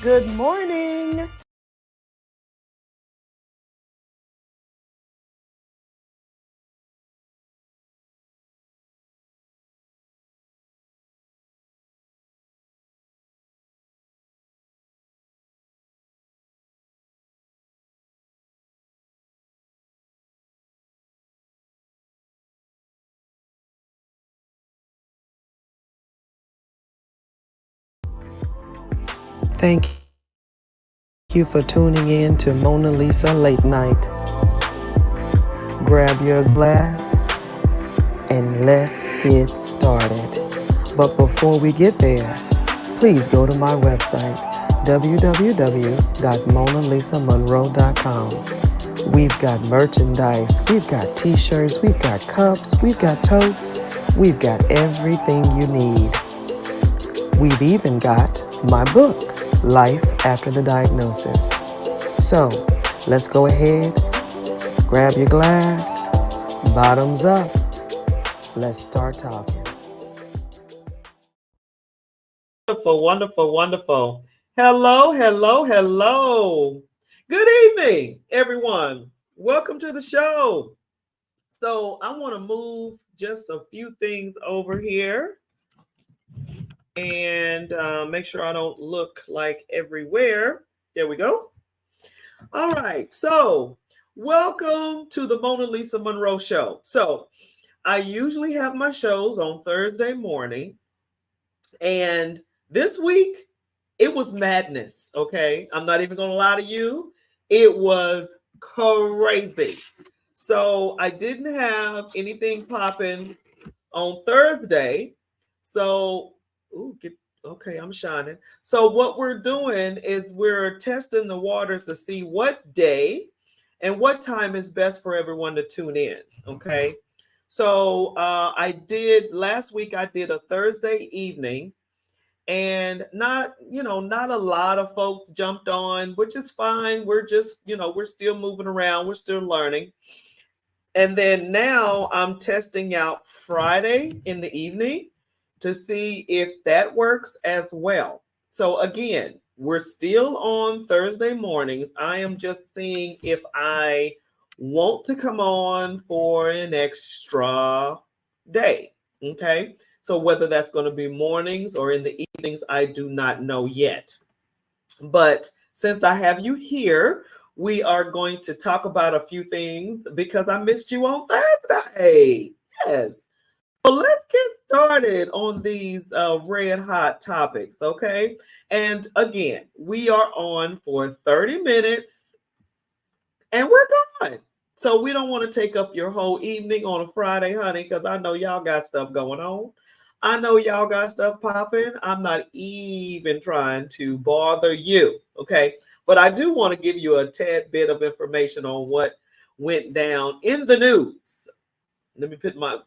Good morning. Thank you for tuning in to Mona Lisa Late Night. Grab your glass and let's get started. But before we get there, please go to my website, www.monalisamonroe.com. We've got merchandise, we've got t-shirts, we've got cups, we've got totes, we've got everything you need. We've even got my book, Life After the Diagnosis. So, let's go ahead, grab your glass, bottoms up, let's start talking. Wonderful, wonderful, wonderful. Hello, hello, hello. Good evening, everyone. Welcome to the show. So, I want to move just a few things over here and make sure I don't look like everywhere. There we go. All right. So, welcome to the Mona Lisa Monroe show. So, I usually have my shows on Thursday morning. And this week, it was madness. Okay. I'm not even going to lie to you. It was crazy. So I didn't have anything popping on Thursday. So, okay, I'm shining. So, what we're doing is we're testing the waters to see what day and what time is best for everyone to tune in. Okay. So, I did last week, I did a Thursday evening and not a lot of folks jumped on, which is fine. We're just, we're still moving around, we're still learning. And then now I'm testing out Friday in the evening to see if that works as well. So again, we're still on Thursday mornings. I am just seeing if I want to come on for an extra day. Okay. So whether that's going to be mornings or in the evenings, I do not know yet. But since I have you here, we are going to talk about a few things because I missed you on Thursday. Yes. So let's get started on these red hot topics, okay? And again, we are on for 30 minutes and we're gone. So we don't want to take up your whole evening on a Friday, honey, because I know y'all got stuff going on. I know y'all got stuff popping. I'm not even trying to bother you, okay? But I do want to give you a tad bit of information on what went down in the news. Let me put my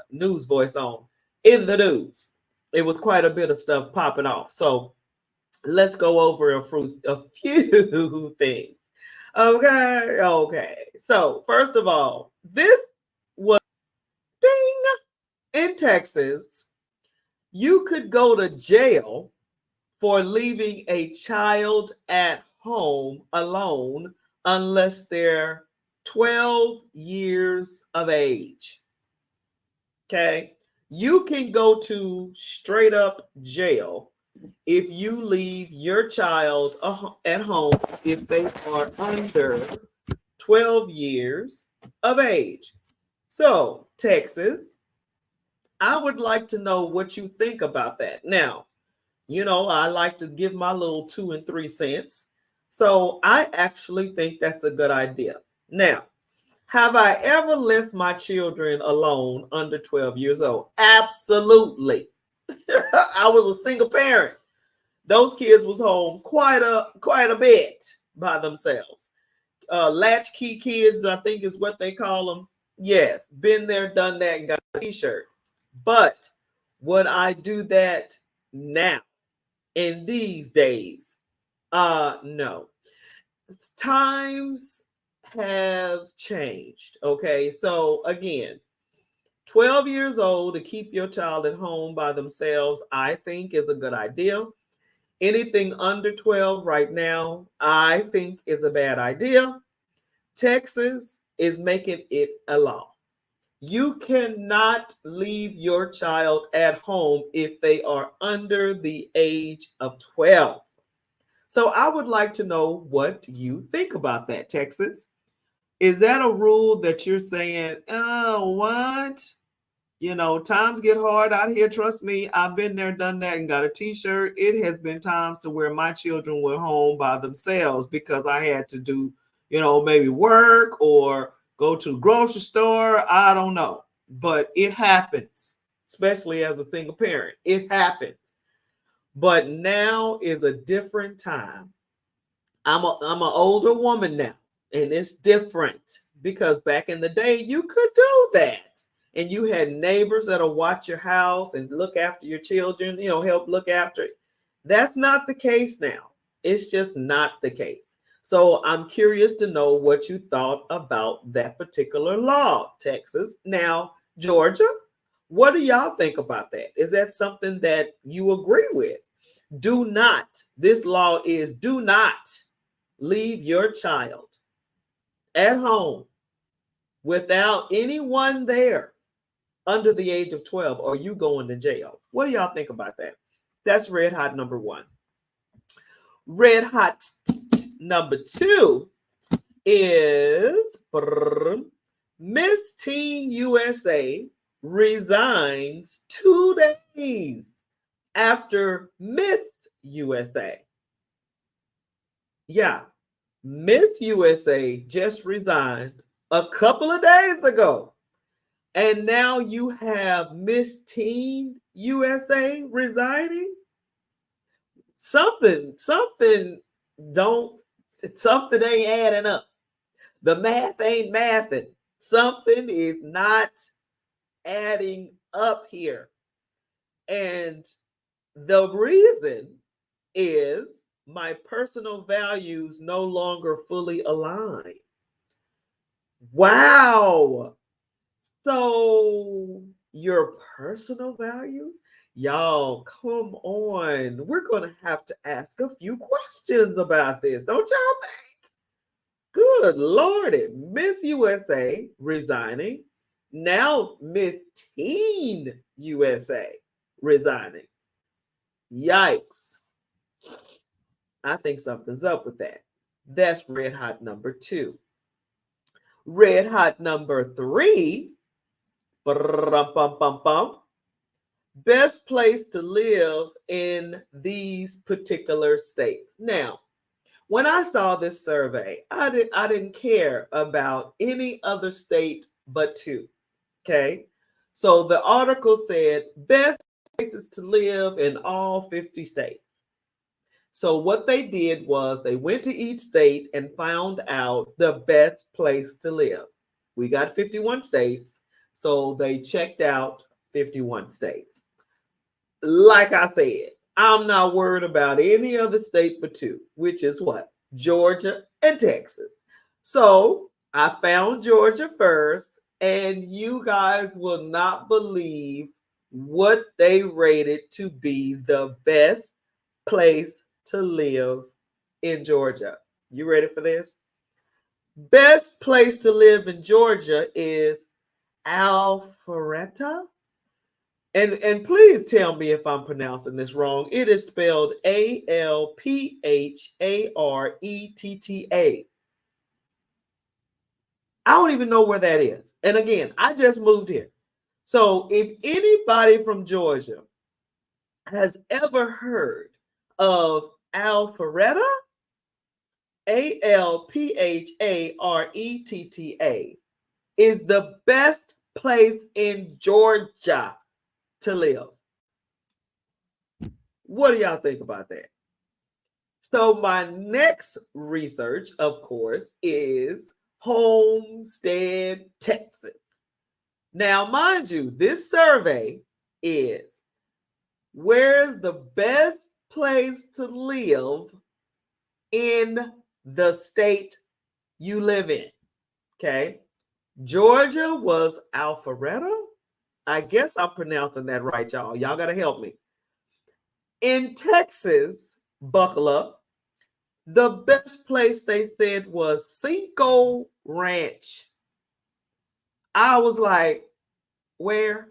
news voice on. In the news, it was quite a bit of stuff popping off. So let's go over a few things. Okay, okay. So first of all, this was ding in Texas. You could go to jail for leaving a child at home alone unless they're 12 years of age. Okay. You can go to straight up jail if you leave your child at home if they are under 12 years of age. So, Texas, I would like to know what you think about that. Now, I like to give my little 2 and 3 cents. So, I actually think that's a good idea. Now, have I ever left my children alone under 12 years old? Absolutely. I was a single parent. Those kids was home quite a bit by themselves. Latchkey kids, I think is what they call them. Yes, been there, done that, and got a t-shirt. But would I do that now in these days? No. Times have changed. Okay. So again, 12 years old to keep your child at home by themselves, I think is a good idea. Anything under 12 right now, I think is a bad idea. Texas is making it a law. You cannot leave your child at home if they are under the age of 12. So I would like to know what you think about that, Texas. Is that a rule that you're saying, oh, what? You know, times get hard out here. Trust me, I've been there, done that, and got a t-shirt. It has been times to where my children were home by themselves because I had to do, maybe work or go to the grocery store. I don't know. But it happens, especially as a single parent. It happens. But now is a different time. I'm an older woman now, and it's different because back in the day you could do that, and you had neighbors that'll watch your house and look after your children, help look after it. That's not the case now. It's just not the case. So I'm curious to know what you thought about that particular law, Texas. Now, Georgia, what do y'all think about that? Is that something that you agree with? Do not, this law is do not leave your child at home without anyone there under the age of 12 or you going to jail. What do y'all think about that? That's red hot number one. Red hot number two is Miss Teen USA resigns 2 days after Miss USA. Yeah, Miss USA just resigned a couple of days ago. And now you have Miss Teen USA resigning. Something ain't adding up. The math ain't mathing. Something is not adding up here. And the reason is my personal values no longer fully align. Wow. So your personal values? Y'all, come on. We're going to have to ask a few questions about this. Don't y'all think? Good Lordy. Miss USA resigning. Now Miss Teen USA resigning. Yikes. I think something's up with that. That's red hot number two. Red hot number three. Best place to live in these particular states. Now, when I saw this survey, I didn't care about any other state but two. Okay. So the article said best places to live in all 50 states. So what they did was they went to each state and found out the best place to live. We got 51 states, so they checked out 51 states. Like I said, I'm not worried about any other state but two, which is what? Georgia and Texas. So I found Georgia first, and you guys will not believe what they rated to be the best place to live in Georgia. You ready for this? Best place to live in Georgia is Alpharetta. And please tell me if I'm pronouncing this wrong. It is spelled Alpharetta. I don't even know where that is. And again, I just moved here. So if anybody from Georgia has ever heard of Alpharetta, Alpharetta is the best place in Georgia to live. What do y'all think about that? So my next research, of course, is Homestead, Texas. Now, mind you, this survey is where's the best place to live in the state you live in. Okay. Georgia was Alpharetta. I guess I'm pronouncing that right, y'all. Y'all got to help me. In Texas, buckle up. The best place they said was Cinco Ranch. I was like, where?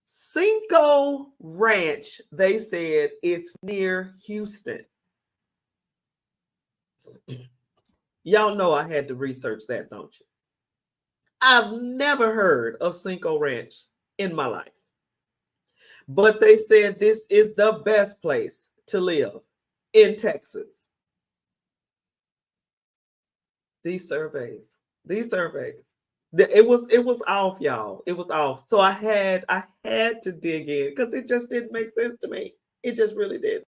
Cinco Ranch, they said it's near Houston. Y'all know I had to research that, don't you? I've never heard of Cinco Ranch in my life. But they said this is the best place to live in Texas. These surveys, these surveys. It was off, y'all. It was off. So I had to dig in because it just didn't make sense to me. It just really did.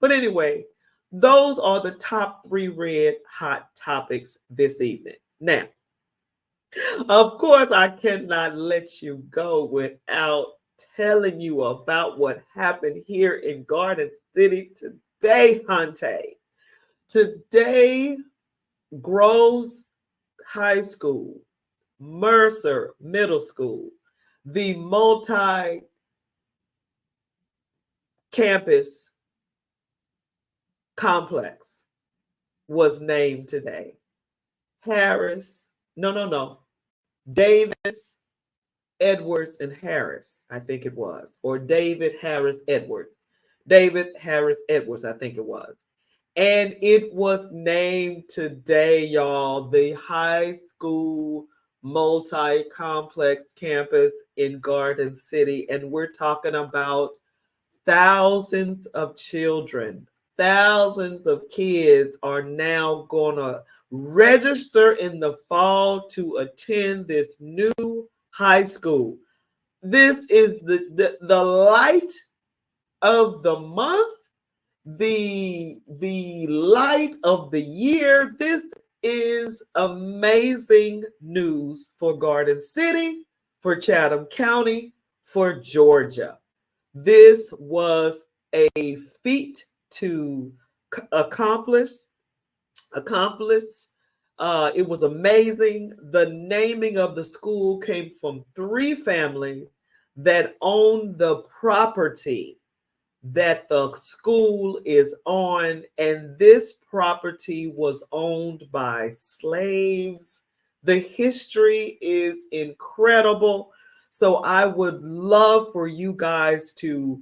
But anyway, those are the top three red hot topics this evening. Now, of course, I cannot let you go without telling you about what happened here in Garden City today, Hunte. Today, Groves High School, Mercer Middle School, the multi campus complex was named today. Harris, no. Davis, Edwards, and Harris, I think it was, or David Harris Edwards. David Harris Edwards, I think it was. And it was named today, y'all, the high school multi-complex campus in Garden City. And we're talking about thousands of children, thousands of kids are now going to register in the fall to attend this new high school. This is the light of the month, the light of the year. This is amazing news for Garden City, for Chatham County, for Georgia. This was a feat to accomplish. It was amazing. The naming of the school came from three families that own the property that the school is on, and this property was owned by slaves. The history is incredible. So I would love for you guys to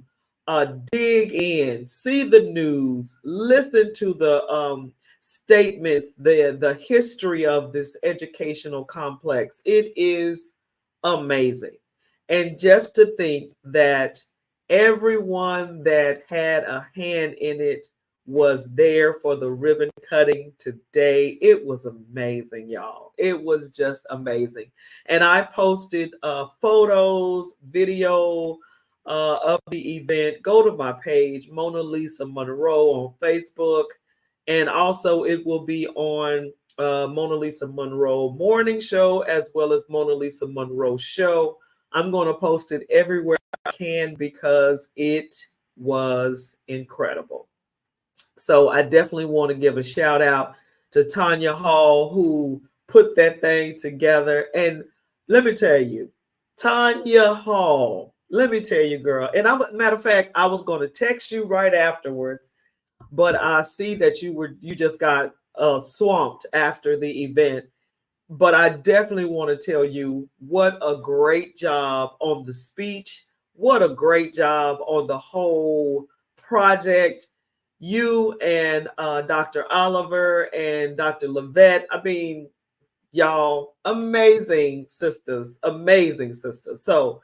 dig in, see the news, listen to the statements, the history of this educational complex. It is amazing. And just to think that everyone that had a hand in it was there for the ribbon cutting today. It was amazing, y'all. It was just amazing. And I posted photos, video of the event. Go to my page, MonaLisa Monroe on Facebook. And also it will be on MonaLisa Monroe Morning Show as well as MonaLisa Monroe Show. I'm going to post it everywhere I can because it was incredible. So I definitely want to give a shout out to Tanya Hall, who put that thing together. And let me tell you, Tanya Hall, let me tell you, girl. And matter of fact, I was going to text you right afterwards, but I see that you just got swamped after the event. But I definitely want to tell you what a great job on the speech. What a great job on the whole project. You and Dr. Oliver and Dr. Levette. I mean, y'all, amazing sisters, amazing sisters. So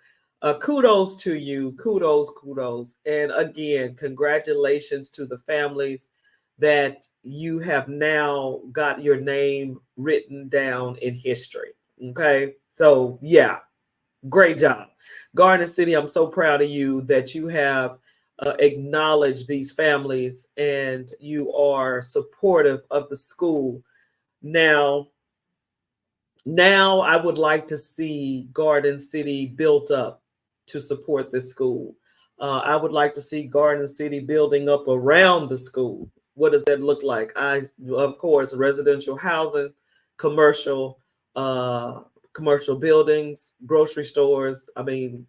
kudos to you. Kudos. And again, congratulations to the families that you have now got your name written down in history. Okay. So yeah, great job. Garden City, I'm so proud of you that you have acknowledged these families and you are supportive of the school. Now I would like to see Garden City built up to support this school. I would like to see Garden City building up around the school. What does that look like? Of course, residential housing, commercial buildings, grocery stores. I mean,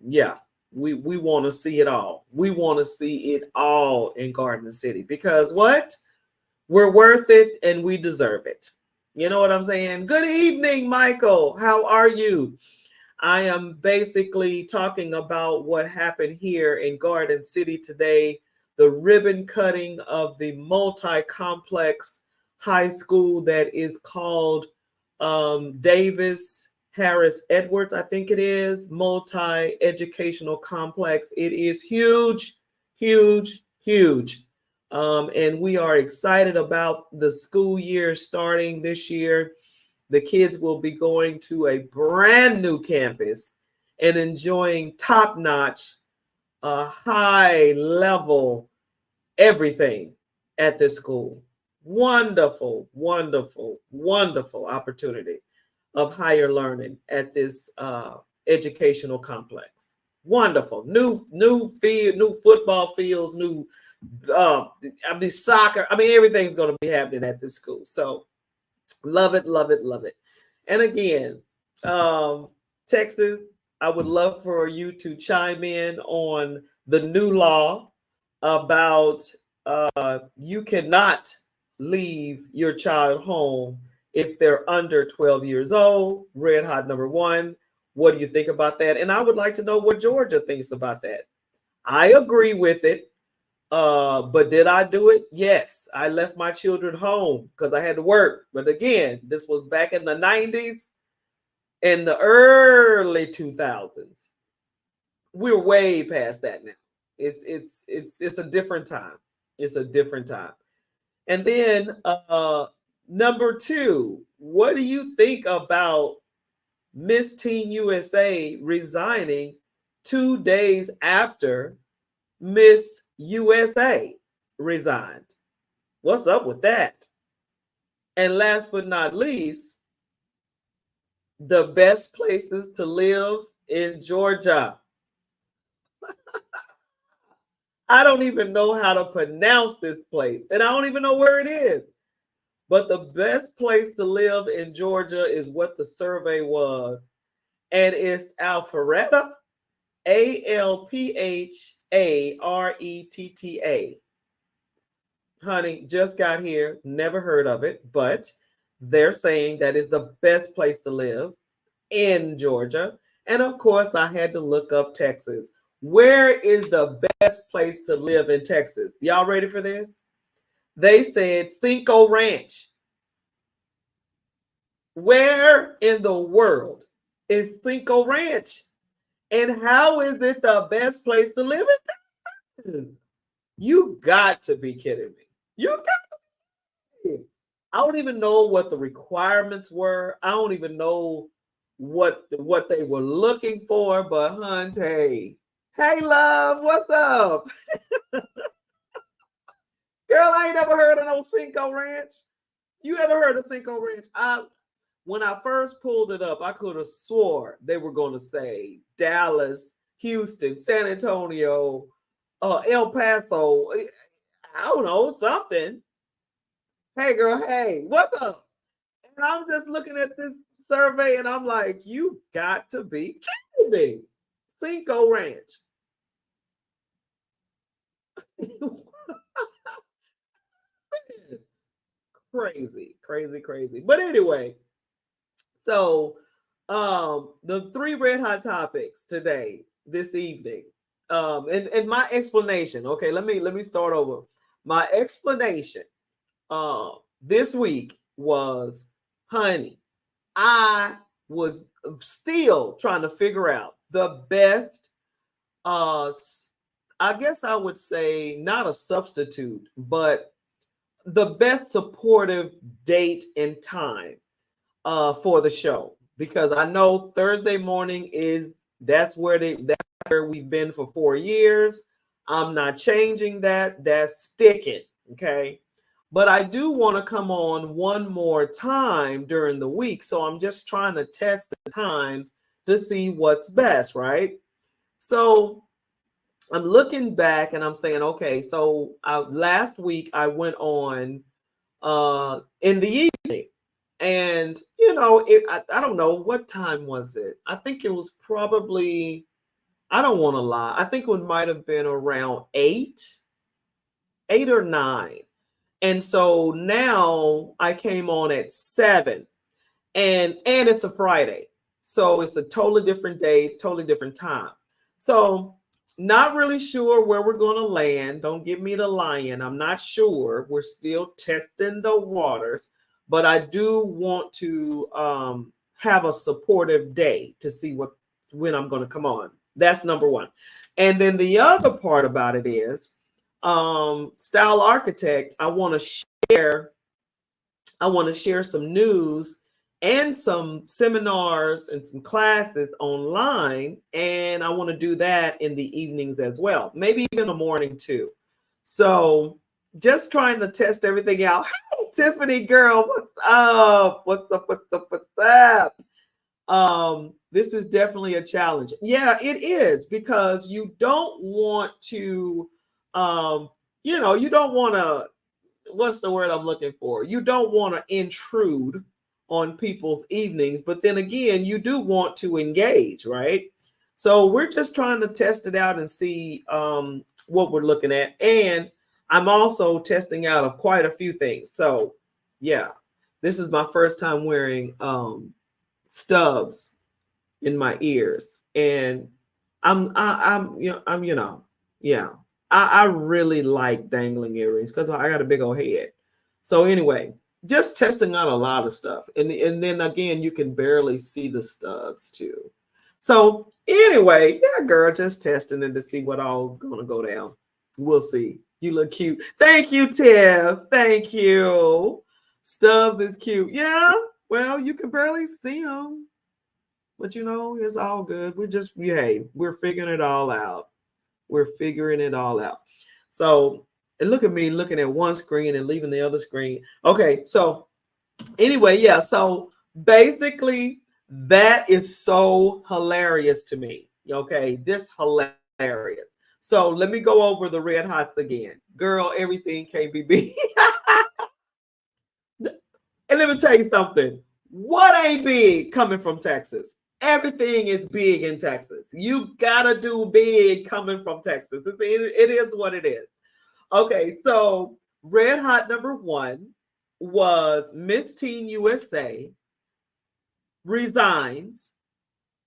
yeah, We want to see it all. We want to see it all in Garden City because what? We're worth it and we deserve it. You know what I'm saying? Good evening, Michael. How are you? I am basically talking about what happened here in Garden City today, the ribbon cutting of the multi-complex high school that is called Davis Harris Edwards, I think it is, multi-educational complex. It is huge, huge, huge. And we are excited about the school year starting this year. The kids will be going to a brand new campus and enjoying top-notch, high-level everything at this school. Wonderful, wonderful, wonderful opportunity of higher learning at this educational complex. Wonderful. New field, new football fields, new soccer. I mean, everything's going to be happening at this school. So love it, love it, love it. And again, Texas, I would love for you to chime in on the new law about you cannot leave your child home if they're under 12 years old. Red hot number one. What do you think about that? And I would like to know what Georgia thinks about that. I agree with it. But did I do it? Yes, I left my children home because I had to work. But again, this was back in the 90s and the early 2000s. We're way past that now. It's a different time. It's a different time. And then number two, what do you think about Miss Teen USA resigning 2 days after Miss USA resigned? What's up with that? And last but not least, the best places to live in Georgia. I don't even know how to pronounce this place, and I don't even know where it is. But the best place to live in Georgia is what the survey was, and it's Alpharetta, Alpharetta. Honey, just got here, never heard of it, but they're saying that is the best place to live in Georgia. And of course, I had to look up Texas. Where is the best place to live in Texas? Y'all ready for this? They said Cinco Ranch. Where in the world is Cinco Ranch? And how is it the best place to live in Texas? You got to be kidding me. You got to be. I don't even know what the requirements were. I don't even know what they were looking for, but hey, love, what's up? Girl, I ain't never heard of no Cinco Ranch. You ever heard of Cinco Ranch? When I first pulled it up, I could have swore they were going to say Dallas, Houston, San Antonio, El Paso. I don't know, something. Hey, girl, hey, what's up? And I'm just looking at this survey and I'm like, you got to be kidding me. Cinco Ranch. Crazy, crazy, crazy. But anyway, so the three red hot topics today, this evening, and my explanation. Okay, let me start over. My explanation this week was, honey, I was still trying to figure out the best, I guess I would say not a substitute, but the best supportive date and time for the show, because I know Thursday morning that's where we've been for 4 years. I'm not changing that. That's sticking. Okay. But I do want to come on one more time during the week. So I'm just trying to test the times to see what's best, right? So I'm looking back and I'm saying, okay, so last week I went on in the evening. And, I don't know, what time was it? I think it was probably, I don't want to lie. I think it might have been around 8 or 9. And so now I came on at 7, and it's a Friday. So it's a totally different day, totally different time. So not really sure where we're going to land. Don't give me the lion. I'm not sure. We're still testing the waters, but I do want to have a supportive day to see when I'm going to come on. That's number one. And then the other part about it is Style Architect. I want to share some news and some seminars and some classes online. And I want to do that in the evenings as well, maybe even the morning too. So just trying to test everything out. Hey, Tiffany girl, what's up? What's up? What's up? What's up? This is definitely a challenge. Yeah, it is, because you don't want to, you don't want to, what's the word I'm looking for? You don't want to intrude on people's evenings, but then again, you do want to engage, right? So we're just trying to test it out and see what we're looking at. And I'm also testing out quite a few things. So yeah, this is my first time wearing stubs in my ears, and yeah, I really like dangling earrings because I got a big old head. So anyway, just testing out a lot of stuff, and then again, you can barely see the stubs too. So anyway, yeah, girl, just testing it to see what all's gonna go down. We'll see. You look cute. Thank you, Tiff. Thank you. Stubbs is cute. Yeah. Well, you can barely see them, but it's all good. We're figuring it all out. We're figuring it all out. So, and look at me looking at one screen and leaving the other screen. Okay, so anyway, yeah. So basically, that is so hilarious to me. Okay, this hilarious. So let me go over the red hots again. Girl, everything can't be big. And let me tell you something. What ain't big coming from Texas? Everything is big in Texas. You gotta do big coming from Texas. It is what it is. Okay, so red hot number 1 was Miss Teen USA resigns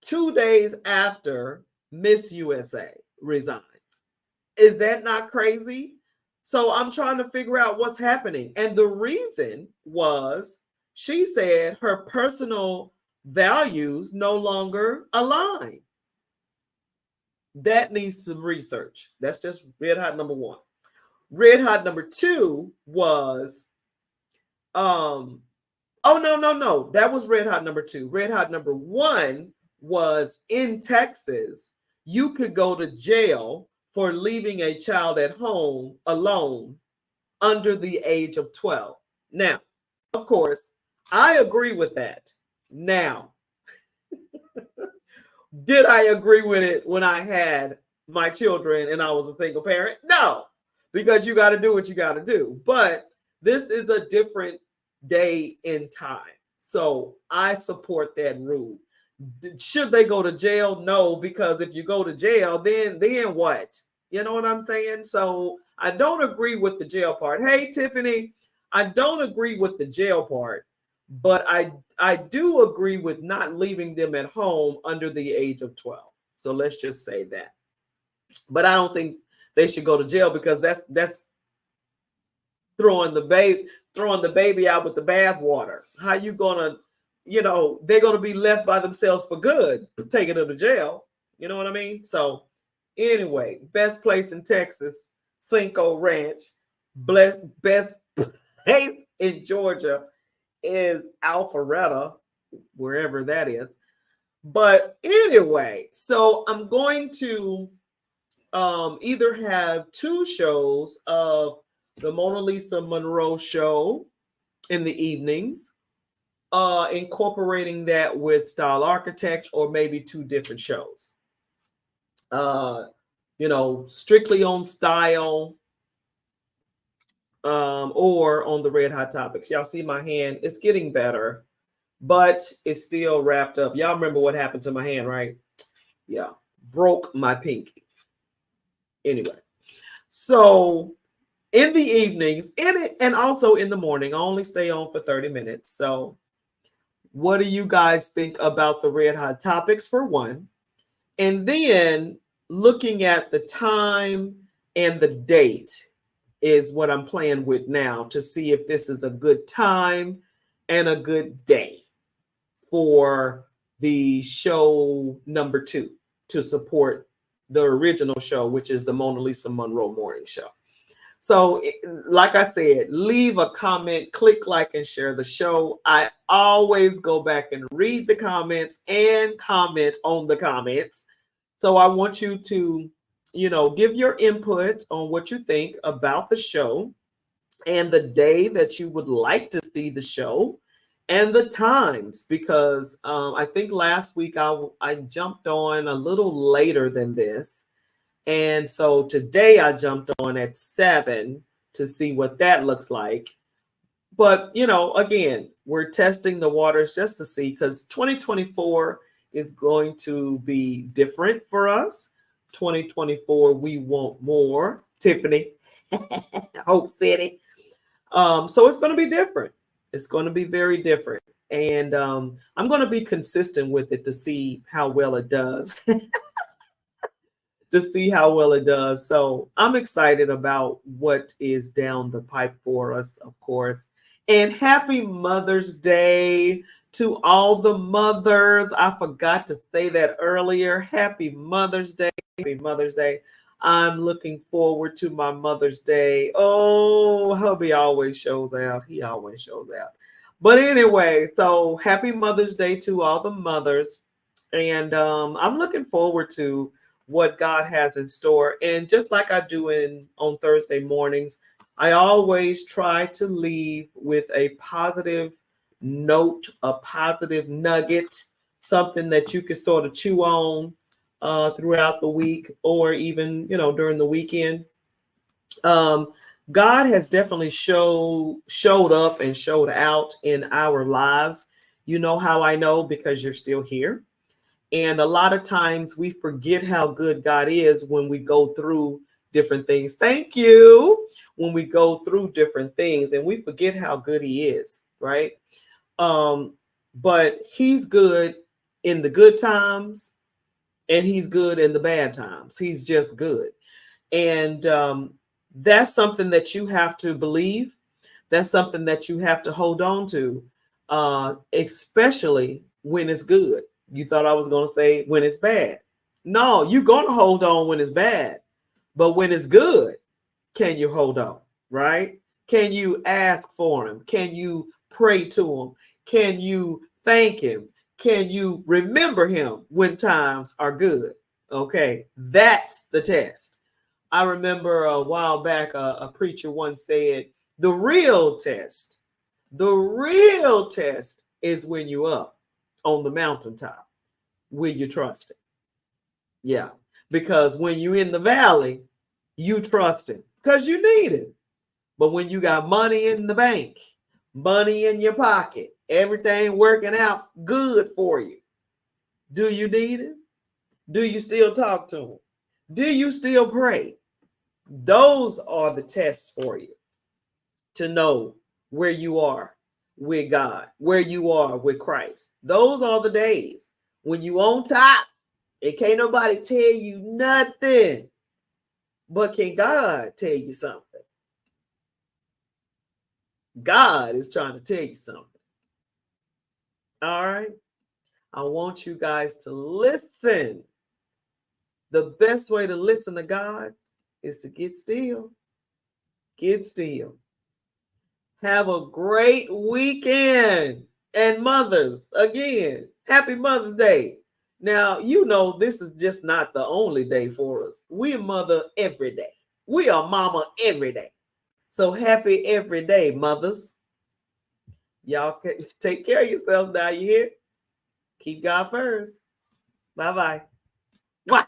2 days after Miss USA resigns. Is that not crazy? So I'm trying to figure out what's happening. And the reason was she said her personal values no longer align. That needs some research. That's just red hot number 1. Red hot number 2 was oh no. That was red hot number 2. Red hot number 1 was in Texas. You could go to jail for leaving a child at home alone under the age of 12. Now, of course, I agree with that. Now, did I agree with it when I had my children and I was a single parent? No, because you got to do what you got to do. But this is a different day in time. So I support that rule. Should they go to jail? No, because if you go to jail, then what? You know what I'm saying? So I don't agree with the jail part. Hey, Tiffany, I don't agree with the jail part, but I do agree with not leaving them at home under the age of 12. So let's just say that. But I don't think they should go to jail, because that's throwing the baby out with the bathwater. How you gonna, they're gonna be left by themselves for good, taking them to jail. You know what I mean? So anyway, best place in Texas, Cinco Ranch. Best place in Georgia is Alpharetta, wherever that is. But anyway, so I'm going to either have 2 shows of the MonaLisa Monroe show in the evenings, incorporating that with Style Architect, or maybe 2 different shows. Strictly on style, or on the red hot topics. Y'all see my hand? It's getting better, but it's still wrapped up. Y'all remember what happened to my hand, right? Yeah. broke my pinky. Anyway, so in the evenings and also in the morning, I only stay on for 30 minutes. So what do you guys think about the red hot topics for one? And then looking at the time and the date is what I'm playing with now to see if this is a good time and a good day for the show number 2 to support the original show, which is the MonaLisa Monroe Morning Show. So, like I said, leave a comment, click like, and share the show. I always go back and read the comments and comment on the comments. So I want you to, give your input on what you think about the show and the day that you would like to see the show and the times, because I think last week I jumped on a little later than this. And so today I jumped on at 7 to see what that looks like. But, again, we're testing the waters just to see, because 2024 is going to be different for us. 2024, we want more. Tiffany, Hope City. So it's going to be different. It's going to be very different. And I'm going to be consistent with it to see how well it does. To see how well it does. So I'm excited about what is down the pipe for us, of course. And happy Mother's Day to all the mothers. I forgot to say that earlier. Happy Mother's Day. Happy Mother's Day. I'm looking forward to my Mother's Day. Oh, hubby always shows out. He always shows out. But anyway, so happy Mother's Day to all the mothers. And I'm looking forward to what God has in store. And just like I do on Thursday mornings, I always try to leave with a positive note, a positive nugget, something that you can sort of chew on throughout the week, or even, during the weekend. God has definitely showed up and showed out in our lives. You know how I know? Because you're still here. And a lot of times we forget how good God is when we go through different things. Thank you. When we go through different things and we forget how good he is, right? But he's good in the good times and he's good in the bad times. He's just good. And that's something that you have to believe. That's something that you have to hold on to, especially when it's good. You thought I was going to say when it's bad. No, you're going to hold on when it's bad. But when it's good, can you hold on, right? Can you ask for him? Can you pray to him? Can you thank him? Can you remember him when times are good? Okay, that's the test. I remember a while back, a preacher once said, the real test is when you're up on the mountaintop. Will you trust it? Yeah, because when you're in the valley, you trust him because you need it. But when you got money in the bank, money in your pocket, everything working out good for you, do you need him? Do you still talk to him? Do you still pray? Those are the tests for you to know where you are with God, where you are with Christ. Those are the days when you on top and can't nobody tell you nothing. But can God tell you something? God is trying to tell you something. All right. I want you guys to listen. The best way to listen to God is to get still. Get still. Have a great weekend. And mothers, again, happy Mother's Day. Now, this is just not the only day for us. We are mother every day. We are mama every day. So happy every day, mothers. Y'all take care of yourselves now. You hear? Keep God first. Bye-bye. Mwah.